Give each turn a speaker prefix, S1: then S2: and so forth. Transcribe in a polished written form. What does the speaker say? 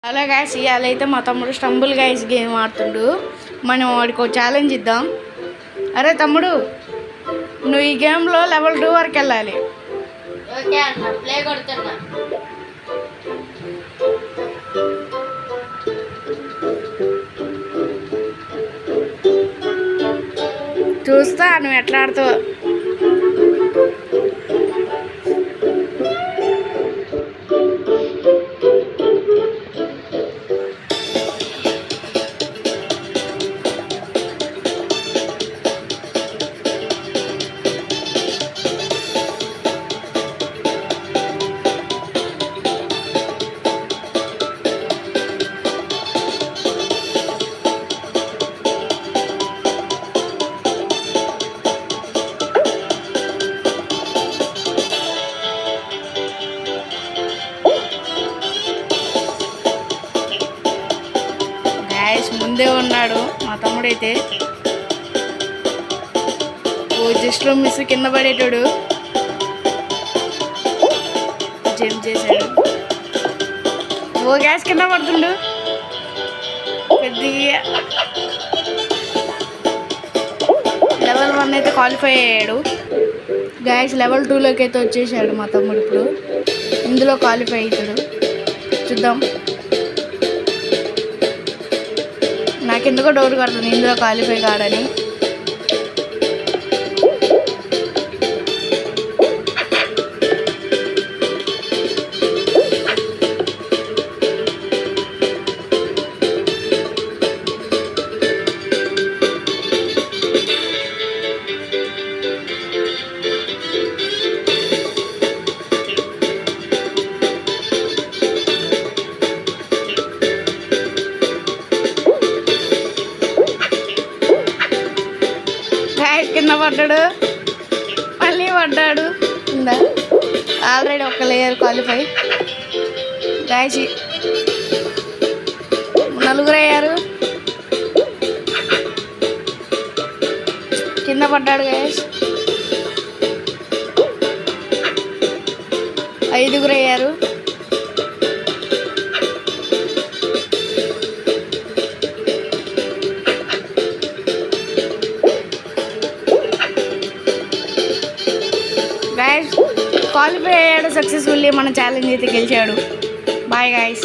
S1: Hello guys, ఇవాళ అయితే మా తమ్ముడు స్టంబుల్ గాయస్ గేమ్ ఆడుతుండు. మనం వాడికి ఒక ఛాలెంజ్ ఇద్దాం. అరే తమ్ముడు, నువ్వు ఈ గేమ్లో లెవెల్ 2 వరకు వెళ్ళాలి. చూస్తా నువ్వు ఎట్లా ఆడుతావు. ముందే ఉన్నాడు మా తమ్ముడైతే. జస్ట్లో మిస్ కింద పడేటాడు, జంప్ చేశాడు. గ్యాస్ కింద పడుతుండు పెద్దగా. లెవెల్ 1 అయితే క్వాలిఫై అయ్యాడు. గ్యాస్ లెవెల్ 2లోకి అయితే వచ్చేసాడు మా తమ్ముడు. ఇప్పుడు ఇందులో క్వాలిఫై అవుతాడు, చూద్దాం. నాకెందుకో డౌట్ కడుతుంది ఇందులో క్వాలిఫై కాడని. కింద పడ్డాడు, మళ్ళీ పడ్డాడు. ఉందా ఆల్రెడీ ఒక లేయర్ క్వాలిఫై. గాయస్ 4 అయ్యారు, కింద పడ్డాడు. గాయస్ 5 అయ్యారు. క్వాలిఫై అయ్యాడు సక్సెస్ఫుల్లీ. మన ఛాలెంజ్ అయితే గెలిచాడు. Bye guys.